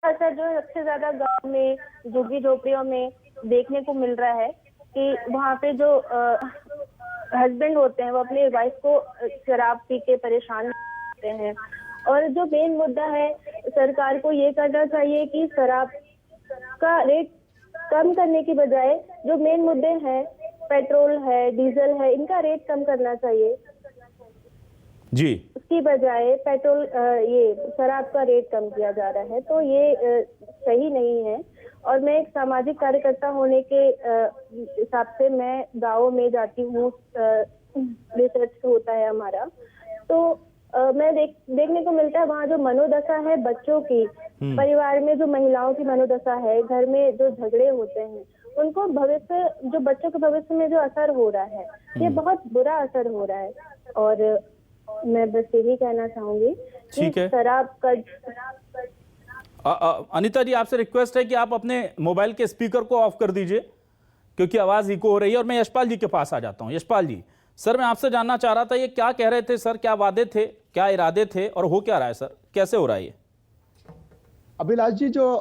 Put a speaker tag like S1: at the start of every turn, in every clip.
S1: असर जो है सबसे ज्यादा गांव में, झुग्गी झोपड़ियों में देखने को मिल रहा है कि वहाँ पे जो हस्बैंड होते हैं वो अपनी वाइफ को शराब पी के परेशान करते हैं। और जो मेन मुद्दा है, सरकार को ये करना चाहिए कि शराब का रेट कम करने की बजाय जो मेन मुद्दे हैं, पेट्रोल है, डीजल है, इनका रेट कम करना चाहिए
S2: जी।
S1: उसकी बजाय पेट्रोल ये शराब का रेट कम किया जा रहा है, तो ये सही नहीं है। और मैं एक सामाजिक कार्यकर्ता होने के हिसाब से मैं गाँव में जाती हूँ, रिसर्च होता है हमारा, तो मैं देखने को मिलता है वहाँ जो मनोदशा है बच्चों की, परिवार में जो महिलाओं की मनोदशा है, घर में जो झगड़े होते हैं, उनको भविष्य, जो बच्चों के भविष्य में जो असर हो रहा है, ये बहुत बुरा असर हो रहा है। और मैं बस यही कहना चाहूंगी कि शराब का
S2: अनीता जी, आपसे रिक्वेस्ट है कि आप अपने मोबाइल के स्पीकर को ऑफ कर दीजिए क्योंकि आवाज इको हो रही है। और मैं यशपाल जी के पास आ जाता हूं। यशपाल जी, सर मैं आपसे जानना चाह रहा था, ये क्या कह रहे थे सर, क्या वादे थे, क्या इरादे थे और हो क्या रहा है सर, कैसे हो रहा है ये?
S3: अभिलाष जी, जो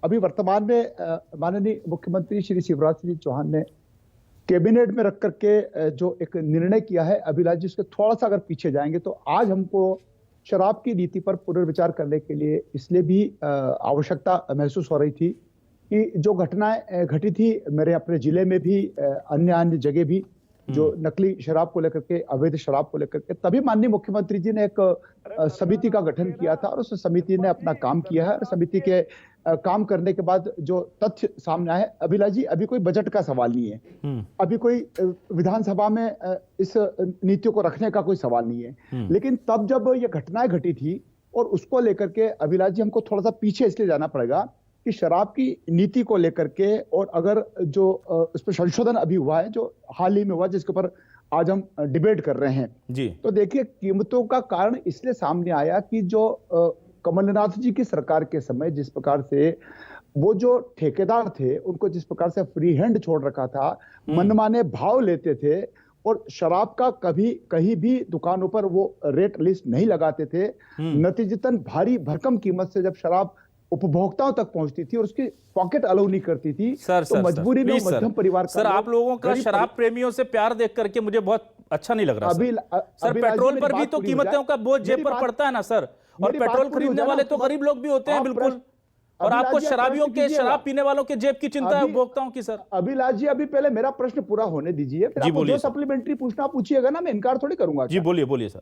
S3: अभी वर्तमान में माननीय मुख्यमंत्री श्री शिवराज सिंह चौहान ने कैबिनेट में रख करके जो एक निर्णय किया है, अभिलाष जी उसके थोड़ा सा अगर पीछे जाएंगे तो आज हमको शराब की नीति पर पुनर्विचार करने के लिए इसलिए भी आवश्यकता महसूस हो रही थी कि जो घटनाएं घटी थी मेरे अपने जिले में भी, अन्य जगह भी, जो नकली शराब को लेकर के, अवैध शराब को लेकर के, तभी माननीय मुख्यमंत्री जी ने एक समिति का गठन किया था और उस समिति ने अपना काम किया है। और समिति के काम करने के बाद जो तथ्य सामने आए, अभिलाष जी, अभी कोई बजट का सवाल नहीं है, अभी कोई विधानसभा में इस नीतियों को रखने का कोई सवाल नहीं है, लेकिन तब जब ये घटनाएं घटी थी और उसको लेकर के अभिलाष जी हमको थोड़ा सा पीछे इसलिए जाना पड़ेगा कि शराब की नीति को लेकर के, और अगर जो उस पर संशोधन अभी हुआ है, जो हाल ही में हुआ, जिसके ऊपर आज हम डिबेट कर रहे हैं
S2: जी,
S3: तो देखिए कीमतों का कारण इसलिए सामने आया कि जो कमलनाथ जी की सरकार के समय जिस प्रकार से वो जो ठेकेदार थे उनको जिस प्रकार से फ्री हैंड छोड़ रखा था, मनमाने भाव लेते थे और शराब का कभी कहीं भी दुकानों पर वो रेट लिस्ट नहीं लगाते थे, नतीजतन भारी भरकम कीमत से जब शराब उपभोक्ताओं तक पहुंचती थी और उसकी पॉकेट अलाउ नहीं करती थी, तो मजबूरी में मध्यम परिवार का,
S2: सर आप लोगों का शराब प्रेमियों से प्यार देख करके मुझे बहुत अच्छा नहीं लग रहा सर। पेट्रोल पर भी तो कीमतों का बोझ जेब पर पड़ता है ना सर, और पेट्रोल खरीदने वाले तो गरीब लोग भी होते हैं बिल्कुल, और आपको शराबियों के, शराब पीने वालों के जेब की चिंता है उपभोक्ताओं की सर।
S3: अभिलाष जी, अभी पहले मेरा प्रश्न पूरा होने दीजिए, फिर आप जो सप्लीमेंट्री पूछना पूछिएगा ना, मैं इनकार थोड़ी करूंगा।
S2: जी बोलिए बोलिए सर।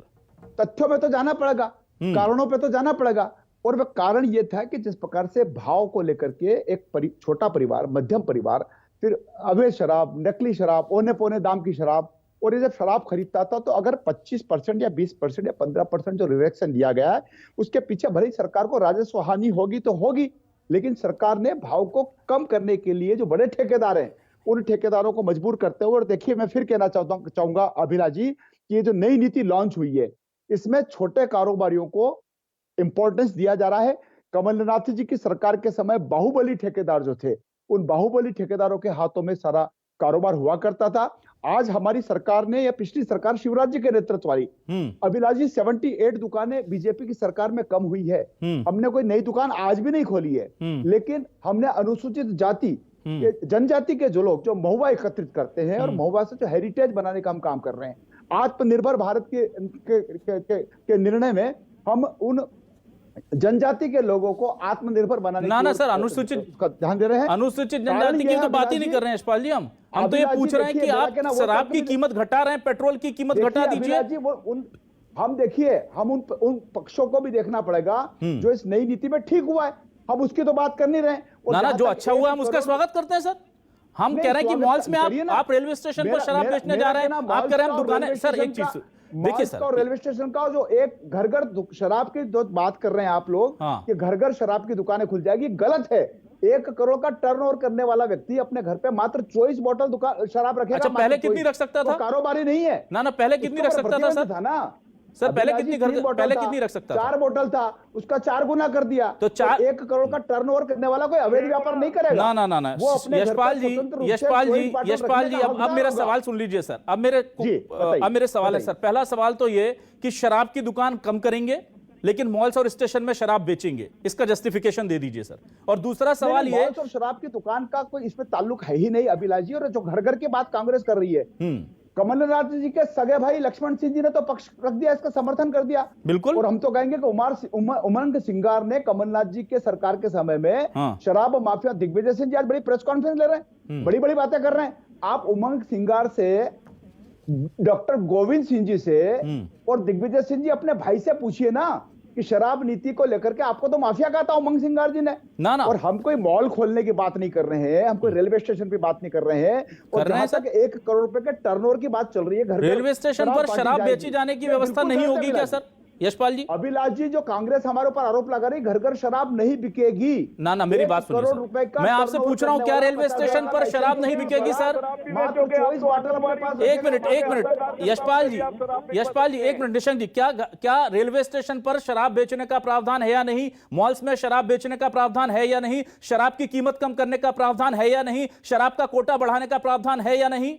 S3: तथ्यों में तो जाना पड़ेगा, कारणों पे तो जाना पड़ेगा, और वह कारण ये था कि जिस प्रकार से भाव को लेकर के एक छोटा परिवार, मध्यम परिवार, फिर अवैध शराब, नकली शराब, औने पौने दाम की शराब, और ये जब शराब खरीदता था तो अगर 25% या 20% या 15% जो रिडक्शन दिया गया है, उसके पीछे भले ही सरकार को राजस्व हानि होगी तो होगी, लेकिन सरकार ने भाव को कम करने के लिए जो बड़े ठेकेदार हैं उन ठेकेदारों को मजबूर करते हुए, और देखिए मैं फिर कहना चाहूंगा अभिलाष जी कि ये जो नई नीति लॉन्च हुई है इसमें छोटे कारोबारियों को इंपॉर्टेंस दिया जा रहा है। कमलनाथ जी की सरकार के समय बाहुबली ठेकेदार जो थे, उन बाहुबली ठेकेदारों के हाथों में सारा कारोबार हुआ करता था। आज हमारी सरकार ने, या पिछली सरकार शिवराज जी के नेतृत्व वाली, अभिलाष जी 78 दुकानें बीजेपी की सरकार में कम हुई है, हमने कोई नई दुकान आज भी नहीं खोली है, लेकिन हमने अनुसूचित जाति, जनजाति के जो लोग जो महुआ एकत्रित करते हैं और महुआ से जो हेरिटेज बनाने का हम काम कर रहे हैं, आत्मनिर्भर भारत के निर्णय में हम उन जनजाति के लोगों को आत्मनिर्भर बनाने
S2: ना सर, अनुसूचित
S3: ध्यान दे रहे हैं।
S2: अनुसूचित जनजाति की तो बात ही नहीं कर रहे हैं यशपाल जी, हम तो ये पूछ रहे हैं कि आप शराब की कीमत घटा रहे हैं, पेट्रोल की कीमत घटा दीजिए।
S3: हम देखिए, हम उन पक्षों को भी देखना पड़ेगा जो इस नई नीति में ठीक हुआ है, हम उसकी तो बात कर नहीं रहे।
S2: ना जो अच्छा हुआ हम उसका स्वागत करते हैं सर। हम कह रहे हैं कि मॉल्स में आप रेलवे स्टेशन पर शराब बेचने जा रहे हैं, आप कह रहे हैं हम दुकानें। सर एक चीज देखिए सर,
S3: रेलवे स्टेशन का जो एक घर घर शराब की जो बात कर रहे हैं आप लोग, कि घर घर शराब की दुकानें खुल जाएगी, गलत है। 1 करोड़ का टर्नओवर करने वाला व्यक्ति अपने घर पे मात्र 24 बोतल दुकान शराब रखेगा।
S2: अच्छा, पहले कितनी रख सकता था?
S3: कारोबारी नहीं है
S2: ना, पहले कितनी रख सकता था सर?
S3: था ना
S2: सर, पहले कितनी रख सकता था?
S3: 4 बोतल था, उसका 4 गुना कर दिया, तो 1 करोड़ का टर्नओवर करने वाला कोई अवैध व्यापार नहीं करेगा।
S2: ना यशपाल जी, अब मेरा सवाल सुन लीजिए सर। अब मेरे सवाल है सर, पहला सवाल तो ये कि शराब की दुकान कम करेंगे, लेकिन मॉल्स और स्टेशन में शराब बेचेंगे, इसका जस्टिफिकेशन दे दीजिए सर। और दूसरा सवाल ये,
S3: और शराब की दुकान का कोई इसमें ताल्लुक है ही नहीं अभिलाष जी। और जो घर घर की बात कांग्रेस कर रही है, कमलनाथ जी के सगे भाई लक्ष्मण सिंह जी ने तो पक्ष रख दिया, इसका समर्थन कर दिया।
S2: बिल्कुल।
S3: और हम तो कहेंगे कि उमंग सिंगार ने कमलनाथ जी के सरकार के समय में शराब माफिया दिग्विजय सिंह जी आज बड़ी प्रेस कॉन्फ्रेंस ले रहे हैं, बड़ी बड़ी बातें कर रहे हैं। आप उमंग सिंगार से, डॉक्टर गोविंद सिंह जी से और दिग्विजय सिंह जी अपने भाई से पूछिए ना कि शराब नीति को लेकर के आपको तो माफिया कहा था उमंग सिंगार जी ने
S2: ना।
S3: और हम कोई मॉल खोलने की बात नहीं कर रहे हैं, हम कोई रेलवे स्टेशन की बात नहीं कर रहे हैं। और जहां तक 1 करोड़ रुपए के टर्नओवर की बात चल रही है, घर
S2: रेलवे स्टेशन पर शराब बेची जाने की व्यवस्था नहीं होगी क्या सर यशपाल जी?
S3: अभिलाष जी, जो कांग्रेस हमारे ऊपर आरोप लगा रही घर घर शराब नहीं बिकेगी।
S2: ना मेरी बात सुनिए सर, मैं आपसे पूछ रहा हूं क्या रेलवे स्टेशन पर शराब नहीं बिकेगी सर? एक मिनट यशपाल जी, एक मिनट निशंक जी, क्या रेलवे स्टेशन पर शराब बेचने का प्रावधान है या नहीं? मॉल्स में शराब बेचने का प्रावधान है या नहीं? शराब की कीमत कम करने का प्रावधान है या नहीं? शराब का कोटा बढ़ाने का प्रावधान है या नहीं?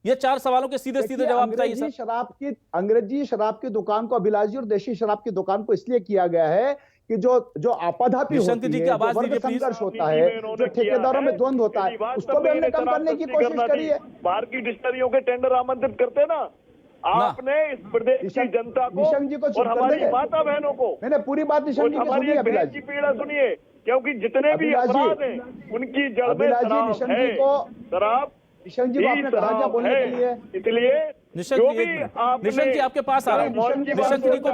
S2: ये 4 सवालों के सीधे सीधे जवाब बताइए सर।
S3: अंग्रेजी शराब की दुकान को अभिलाष जी और देशी शराब की दुकान को इसलिए किया गया है कि जो आपाधापी होती है, जो वर्ग संघर्ष होता है, जो ठेकेदारों में द्वंद होता है, उसको भी हमने कम करने की कोशिश करी है।
S4: बाहर की डिस्टलरियों के टेंडर आमंत्रित करते ना आपने इस प्रदेश की जनता को और हमारी माता बहनों को।
S3: मैंने पूरी बात निशंक जी की सुनी है अभिलाष जी।
S4: पीड़ा सुनिए, क्योंकि जितने भी अपराध हैं उनकी जड़ में शराब है। शराब
S3: निशंक जी को आपने कहा क्या बोलने के लिए?
S4: इसलिए
S2: निशंक जी आपके पास आ रहा हूँ। निशंक जी को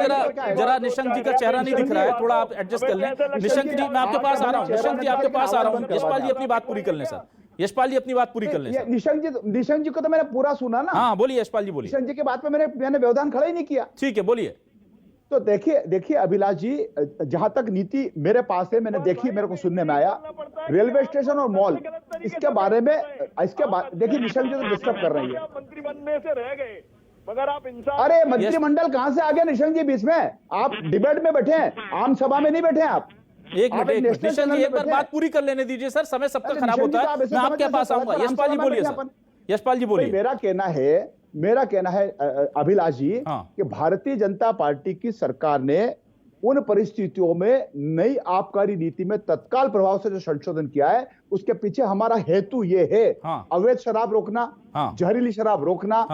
S2: जरा निशंक जी का चेहरा नहीं दिख रहा है, थोड़ा आप एडजस्ट कर लें। निशंक जी मैं आपके पास आ रहा हूँ। निशंक जी आपके पास आ रहा हूँ। यशपाल जी अपनी बात पूरी कर लें सर। यशपाल जी अपनी बात पूरी कर लें सर।
S3: निशंक जी को तो मैंने पूरा सुना ना।
S2: हाँ बोलिए यशपाल जी, बोलिए।
S3: निशंक जी की बात पे मैंने व्यवधान खड़ा ही नहीं किया।
S2: ठीक है बोलिए।
S3: तो देखिए अभिलाष जी, जहां तक नीति मेरे पास है, मैंने देखी, मेरे को सुनने में आया रेलवे स्टेशन और मॉल, इसके बारे में देखिए निशंक जी तो डिस्टर्ब कर रही है।
S4: मंत्री बनने से रह गए मगर आप इंसान।
S3: अरे मंत्रिमंडल कहां से आ गया निशंक जी बीच में? आप डिबेट में बैठे हैं, आम सभा में नहीं बैठे हैं आप।
S2: एक मिनट निशंक जी, एक बार बात पूरी कर लेने दीजिए सर, समय सबका खराब होता है। मैं आपके पास आऊंगा। यशपाल जी बोलिए सर। यशपाल जी बोलिए।
S3: मेरा कहना है अभिलाष जी कि भारतीय जनता पार्टी की सरकार ने उन परिस्थितियों में नई आबकारी नीति में तत्काल प्रभाव से जो संशोधन किया है, उसके पीछे हमारा हेतु ये है अवैध शराब रोकना, जहरीली शराब रोकना,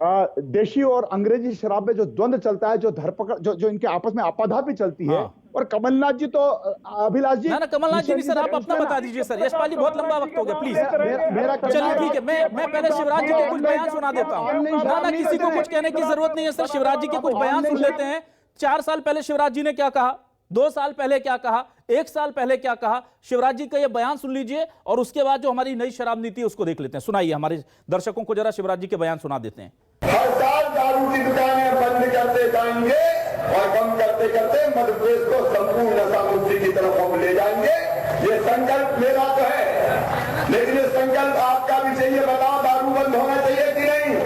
S3: देशी और अंग्रेजी शराब में जो द्वंद चलता है, जो धरपकड़, जो इनके आपस में आपाधापी चलती है। और कमलनाथ जी तो अभिलाष जी,
S2: ना कमलनाथ जी नहीं सर, आप अपना बता दीजिए सर। यशपाल जी बहुत लंबा वक्त हो गया, प्लीज। चलिए ठीक है, मैं पहले शिवराज जी के कुछ बयान सुना देता हूँ। ना किसी को कुछ कहने की जरूरत नहीं है सर, शिवराज जी के कुछ बयान सुन लेते हैं। 4 साल पहले शिवराज जी ने क्या कहा, 2 साल पहले क्या कहा, 1 साल पहले क्या कहा, शिवराज जी का ये बयान सुन लीजिए और उसके बाद जो हमारी नई शराब नीति है उसको देख लेते हैं। सुनाइए, हमारे दर्शकों को जरा शिवराज जी के बयान सुना देते हैं।
S5: हर साल दारू की दुकानें बंद करते जाएंगे और कम करते करते मध्य प्रदेश को संपूर्ण नशा मुक्ति की तरफ हम ले जाएंगे। ये संकल्प मेरा तो है, लेकिन ये संकल्प आपका भी चाहिए। बताओ दारू बंद होना चाहिए कि नहीं?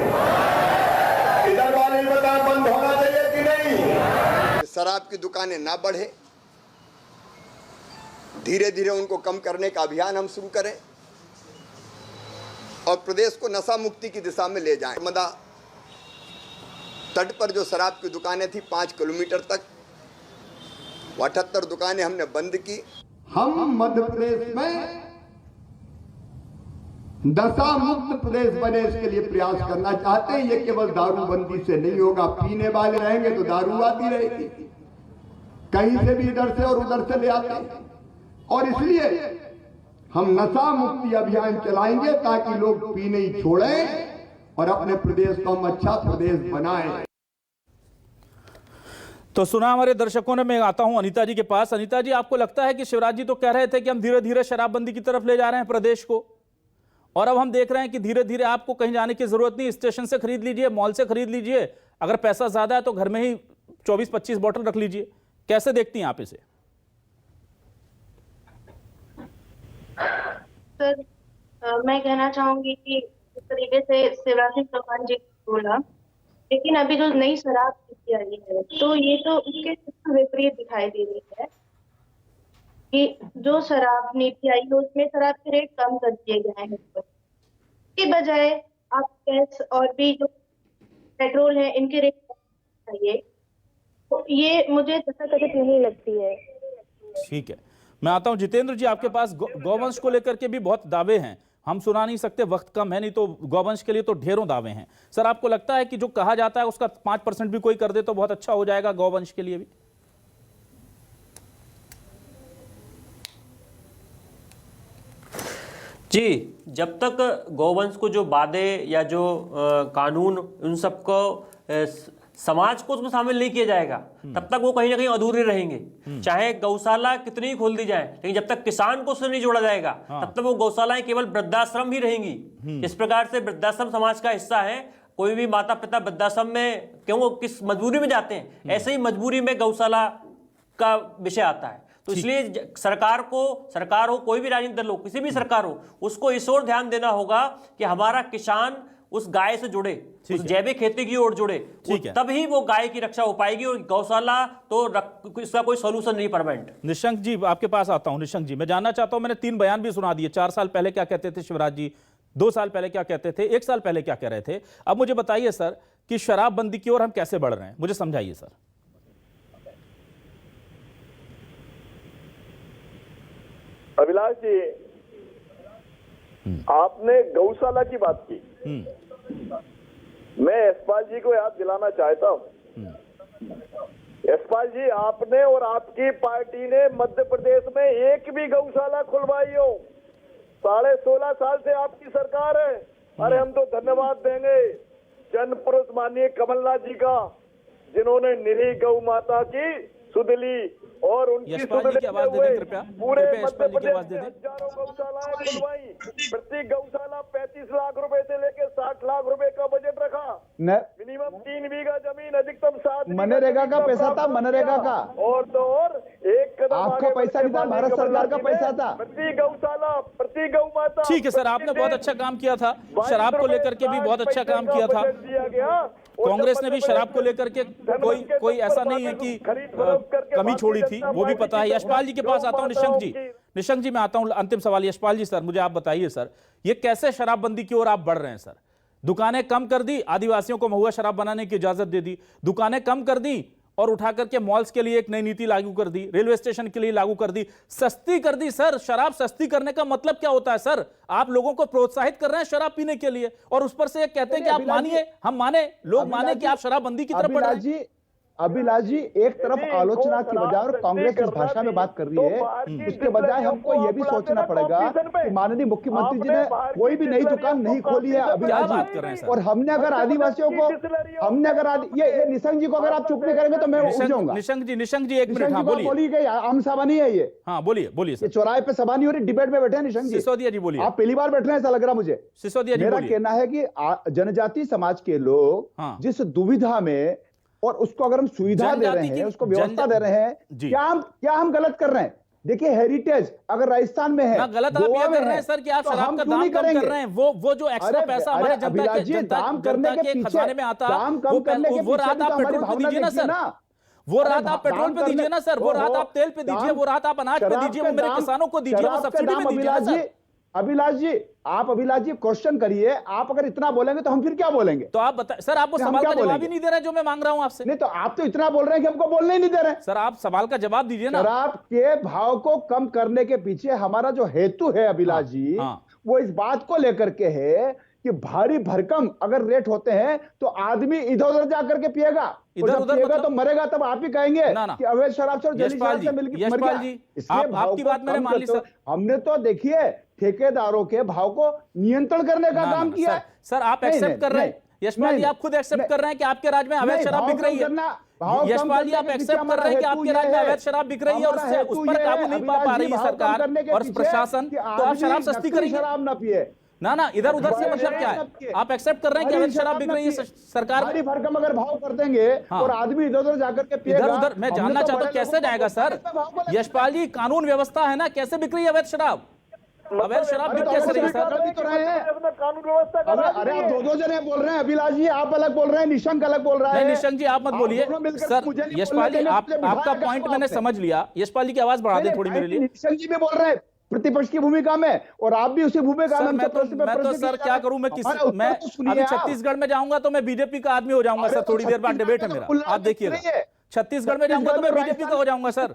S5: इधर वाले बताओ बंद होना चाहिए कि नहीं?
S6: शराब की दुकानें ना बढ़े, धीरे धीरे उनको कम करने का अभियान हम शुरू करें और प्रदेश को नशा मुक्ति की दिशा में ले जाएं। नर्मदा तट पर जो शराब की दुकानें थी 5 किलोमीटर तक, 78 दुकानें हमने बंद की।
S5: हम मध्य प्रदेश में नशा मुक्त प्रदेश बने, इसके लिए प्रयास करना चाहते हैं। ये केवल दारूबंदी से नहीं होगा, पीने वाले रहेंगे तो दारू आती रहेगी, कहीं से भी इधर से और उधर से ले आते हैं। और इसलिए हम नशा मुक्ति अभियान चलाएंगे ताकि लोग पीने ही छोड़ें और अपने प्रदेश को हम अच्छा प्रदेश बनाएं।
S2: तो सुना हमारे दर्शकों ने। मैं आता हूं अनीता जी के पास। अनीता जी, आपको लगता है कि शिवराज जी तो कह रहे थे कि हम धीरे धीरे शराबबंदी की तरफ ले जा रहे हैं प्रदेश को, और अब हम देख रहे हैं कि धीरे धीरे आपको कहीं जाने की जरूरत नहीं, स्टेशन से खरीद लीजिए, मॉल से खरीद लीजिए, अगर पैसा ज्यादा है तो घर में ही 24-25 बोतल रख लीजिए। कैसे देखती हैं आप इसे?
S7: सर, मैं कहना चाहूंगी कि इस तरीके से शिवराज सिंह चौहान जी बोला, लेकिन अभी जो नई शराब नीति आई है तो ये तो उसके विपरीत दिखाई दे रही है कि जो शराब नीति आई है उसमें शराब के रेट कम कर दिए गए हैं। इसके बजाय आप गैस और भी जो पेट्रोल है इनके रेट चाहिए,
S1: ये मुझे तथाकथित नहीं लगती है।
S2: ठीक है, मैं आता हूं जितेंद्र जी, आपके पास गौवंश को लेकर के भी बहुत दावे हैं, हम सुना नहीं सकते, वक्त कम है, नहीं तो गौवंश के लिए तो ढेरों दावे हैं। सर आपको लगता है कि जो कहा जाता है उसका 5% भी कोई कर दे तो बहुत अच्छा हो जाएगा गौवंश के लिए भी?
S8: जी, जब तक गौवंश को जो वादे या जो कानून उन सबको समाज को उसमें शामिल नहीं किया जाएगा तब तक वो कहीं ना कहीं अधूरे रहेंगे। चाहे गौशाला कितनी ही खोल दी जाए, लेकिन जब तक किसान को उससे नहीं जोड़ा जाएगा तब तक वो गौशालाएं केवल वृद्धाश्रम ही रहेंगी। इस प्रकार से वृद्धाश्रम समाज का हिस्सा है। कोई भी माता पिता वृद्धाश्रम में क्यों, किस मजबूरी में जाते हैं, ऐसे ही मजबूरी में गौशाला का विषय आता है। तो इसलिए सरकार हो, कोई भी राजनीतिक दल हो, किसी भी सरकार हो, उसको इस ओर ध्यान देना होगा कि हमारा किसान उस गाय से जुड़े, उस जैविक खेती की ओर जुड़े, तभी वो गाय की रक्षा हो पाएगी। और गौशाला तो इसका कोई सोल्यूशन नहीं परमानेंट।
S2: निशंक जी आपके पास आता हूं। निशंक जी, मैं जानना चाहता हूं, मैंने 3 बयान भी सुना दिए, 4 साल पहले क्या कहते थे शिवराज जी, 2 साल पहले क्या कहते थे, 1 साल पहले क्या कह रहे थे। अब मुझे बताइए सर कि शराबबंदी की ओर हम कैसे बढ़ रहे हैं, मुझे समझाइए सर।
S4: अभिलाष जी, आपने गौशाला की बात की, मैं यशपाल जी को याद दिलाना चाहता हूं। यशपाल जी, आपने और आपकी पार्टी ने मध्य प्रदेश में एक भी गौशाला खुलवाई हो? 16.5 साल से आपकी सरकार है। अरे हम तो धन्यवाद देंगे जनपुरुष माननीय कमलनाथ जी का, जिन्होंने निरी गौ माता की सुध ली और उनकी
S2: यशपाल जी की आवाज दे दें कृपया,
S4: पूरे
S2: यशपाल जी की आवाज दे दें।
S4: हजारों गौशालाएं खुलवाई, प्रति गौशाला 35 लाख रुपए से लेकर 60 लाख रुपए का बजट रखा। मिनिमम 3 बीघा जमीन, अधिकतम 7
S3: मनरेगा का पैसा था, मनरेगा का।
S4: और तो और एक कदम
S3: आपका पैसा नहीं था, भारत सरकार का पैसा था।
S4: प्रति गौशाला, प्रति गौ माता।
S2: ठीक है सर, आपने बहुत अच्छा काम किया था, शराब को लेकर के भी बहुत अच्छा काम किया था। कांग्रेस ने भी शराब को लेकर के कोई ऐसा नहीं है कि कमी छोड़ी थी, वो भी पता है। यशपाल जी के पास आता हूं। निशंक जी मैं आता हूं, अंतिम सवाल यशपाल जी सर, मुझे आप बताइए सर, ये कैसे शराबबंदी की ओर आप बढ़ रहे हैं सर? दुकानें कम कर दी, आदिवासियों को महुआ शराब बनाने की इजाजत दे दी, दुकानें कम कर दी और उठा करके मॉल्स के लिए एक नई नीति लागू कर दी, रेलवे स्टेशन के लिए लागू कर दी, सस्ती कर दी। सर शराब सस्ती करने का मतलब क्या होता है सर? आप लोगों को प्रोत्साहित कर रहे हैं शराब पीने के लिए और उस पर से कहते हैं कि आप मानिए, हम माने, लोग माने कि आप शराबबंदी की तरफ बढ़ रहे हैं।
S3: अभिलाष जी, एक तरफ आलोचना की बजाय और कांग्रेस इस भाषा में बात कर रही है, उसके बजाय हमको यह भी सोचना पड़ेगा कि माननीय मुख्यमंत्री जी ने कोई भी नई दुकान नहीं खोली है अभिलाष जी। और हमने अगर आदिवासियों को, ये निशंक जी को अगर आप चुप नहीं करेंगे तो मैं उठ जाऊंगा।
S2: निशंक जी 1 मिनट, हाँ बोलिए।
S3: बोलिए, आम सभा नहीं है ये।
S2: हाँ बोलिए सर।
S3: चौराहे पे सभा नहीं हो रही, डिबेट में बैठे हैं निशंक जी।
S2: सिसोदिया जी बोलिए।
S3: आप पहली बार बैठ रहे हैं ऐसा लग रहा मुझे।
S2: सिसोदिया जी
S3: मेरा कहना है कि जनजातीय समाज के लोग जिस दुविधा में, और उसको अगर हम सुविधा दे रहे हैं, उसको व्यवस्था दे रहे हैं, क्या हम गलत कर रहे हैं? देखिए हेरिटेज अगर राजस्थान में है,
S2: ना गलत आप ये कर रहे हैं सर कि आप शराब का दाम कम कर रहे हैं। वो जो एक्स्ट्रा पैसा हमारे जनता के खजाने में आता, वो राहत आप पेट्रोल पे दीजिए ना सर, वो राहत आप पेट्रोल पे दीजिए ना सर, वो राहत आप तेल पे दीजिए, वो राहत आप अनाज पे दीजिए, वो मेरे किसानों को दीजिए, वो सब्सिडी में दीजिए ना सर।
S3: अभिलाष जी क्वेश्चन करिए। आप अगर इतना बोलेंगे तो हम फिर क्या बोलेंगे?
S2: तो आप बताएं सर, आप वो सवाल का जवाब ही नहीं दे रहे जो मैं मांग रहा हूं आपसे।
S3: नहीं तो आप तो इतना बोल रहे हैं कि हमको बोलने ही नहीं दे रहे।
S2: सर आप सवाल का जवाब दीजिए ना।
S3: शराब के भाव को कम करने के पीछे हमारा जो हेतु है अभिलाष जी, वो इस बात को लेकर के है कि भारी भरकम अगर रेट होते हैं तो आदमी इधर उधर जाकर के पिएगा, इधर उधर तो मरेगा, तब आप ही कहेंगे कि अवैध शराब से
S2: यशपाल जी आपकी बात मैंने मान ली सर।
S3: हमने तो देखिए ठेकेदारों के भाव को नियंत्रण करने का काम किया है।
S2: सर आप एक्सेप्ट कर रहे हैं, यशपाल जी आप खुद एक्सेप्ट कर रहे हैं कि आपके राज्य में अवैध शराब बिक रही है। यशपाल जी आप एक्सेप्ट कर रहे हैं कि आपके राज्य में अवैध शराब बिक रही है और उस पर काबू नहीं पा रही है सरकार और प्रशासन, तो आप शराब सस्ती करेंगे?
S3: शराब ना पिए
S2: ना, इधर उधर से मतलब क्या है? आप एक्सेप्ट कर रहे हैं कि अवैध शराब बिक रही है सरकार?
S3: भारी भरकम अगर भाव कर देंगे और आदमी इधर उधर जाकर के पिएगा,
S2: इधर उधर। मैं जानना चाहता हूं कैसे जाएगा सर? यशपाल जी कानून व्यवस्था है ना, कैसे बिक रही है अवैध शराब? अवैध शराब बिक कैसे रही है सर?
S4: कानून व्यवस्था।
S3: अरे आप दो जने बोल रहे हैं, अभिलाष जी आप अलग बोल रहे हैं, निशंक अलग बोल रहा है।
S2: निशंक जी आप मत बोलिए सर। यशपाल जी आपका पॉइंट मैंने समझ लिया। यशपाल जी की आवाज बढ़ा दें थोड़ी मेरे लिए।
S3: निशंक जी भी बोल रहे हैं प्रतिपक्ष की भूमिका में और आप भी उसी भूमिका में।
S2: मैं तो सर क्या करूं, मैं अभी छत्तीसगढ़ में जाऊंगा तो मैं बीजेपी का आदमी हो जाऊंगा सर, थोड़ी देर बाद डिबेट है मेरा, आप देखिएगा। छत्तीसगढ़ में जाऊंगा तो मैं बीजेपी का हो जाऊंगा सर।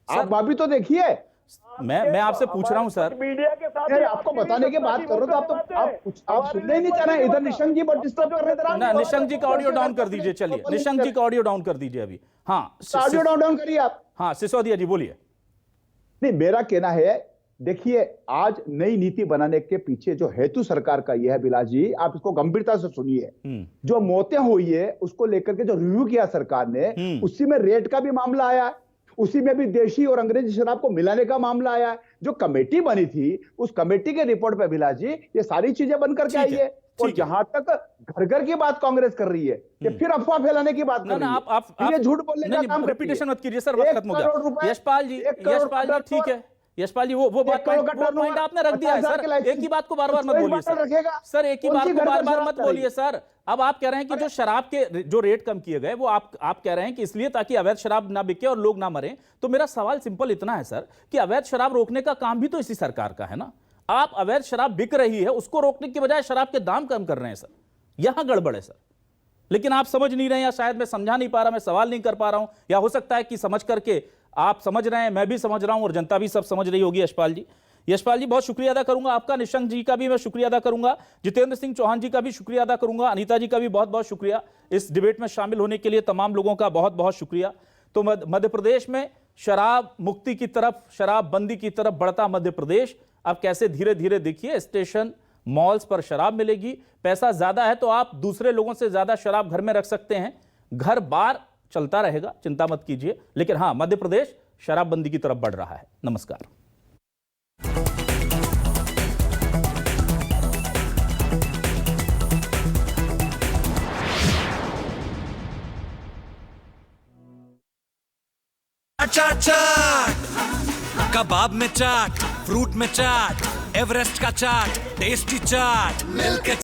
S3: आप अभी तो देखिए,
S2: मैं आपसे पूछ रहा हूं सर,
S4: मीडिया के साथ
S3: आपको बताने की बात करो तो आप सुनने ही नहीं चाह रहे। इधर निशंक जी बहुत डिस्टर्ब कर रहे थे
S2: ना। निशंक जी का ऑडियो डाउन कर दीजिए, चलिए निशंक जी का ऑडियो डाउन कर दीजिए अभी। हाँ
S3: ऑडियो डाउन करिए आप।
S2: हाँ सिसोदिया जी बोलिए।
S3: नहीं, मेरा कहना है, देखिए आज नई नीति बनाने के पीछे जो हेतु सरकार का यह है बिलास जी, आप इसको गंभीरता से सुनिए। जो मौतें हुई है उसको लेकर के जो रिव्यू किया सरकार ने, उसी में रेट का भी मामला आया है, उसी में भी देशी और अंग्रेजी शराब को मिलाने का मामला आया है। जो कमेटी बनी थी उस कमेटी के रिपोर्ट पे बिलास जी ये सारी चीजें बन करके आई है। और जहां तक घर घर की बात कांग्रेस कर रही है कि फिर अफवाह फैलाने की बात कर रही है, आप ये झूठ बोलने का काम,
S2: रिपीटेशन मत कीजिए सर, वक्त खत्म हो गया। यशपाल जी ठीक है, यशपाल जी वो पॉइंट आपने रख दिया है सर। एक ही बात को बार बार मत बोलिए सर, एक ही बात को बार बार मत बोलिए सर। अब आप कह रहे हैं कि जो शराब के जो रेट कम किए गए वो आप कह रहे हैं कि इसलिए ताकि अवैध शराब ना बिके और लोग ना मरे। तो मेरा सवाल सिंपल इतना है सर कि अवैध शराब रोकने का काम भी तो इसी सरकार का है ना। आप अवैध शराब बिक रही है उसको रोकने की बजाय शराब के दाम कम कर रहे हैं सर, यहां गड़बड़ है सर। लेकिन आप समझ नहीं रहे हैं, या शायद मैं समझा नहीं पा रहा, मैं सवाल नहीं कर पा रहा हूं, या हो सकता है कि समझ करके आप समझ रहे हैं, मैं भी समझ रहा हूं और जनता भी सब समझ रही होगी। यशपाल जी बहुत शुक्रिया अदा करूंगा आपका, निशंक जी का भी मैं शुक्रिया अदा करूंगा, जितेंद्र सिंह चौहान जी का भी शुक्रिया अदा करूंगा, अनीता जी का भी बहुत बहुत शुक्रिया। इस डिबेट में शामिल होने के लिए तमाम लोगों का बहुत बहुत शुक्रिया। तो मध्य प्रदेश में शराब मुक्ति की तरफ, शराब बंदी की तरफ बढ़ता मध्य प्रदेश, अब कैसे धीरे धीरे देखिए स्टेशन मॉल्स पर शराब मिलेगी। पैसा ज्यादा है तो आप दूसरे लोगों से ज्यादा शराब घर में रख सकते हैं, घर बार चलता रहेगा, चिंता मत कीजिए। लेकिन हां, मध्य प्रदेश शराबबंदी की तरफ बढ़ रहा है। नमस्कार।
S9: चाट चाट, कबाब में चाट, फ्रूट में चाट, एवरेस्ट का चाट, टेस्टी चाट, मिलके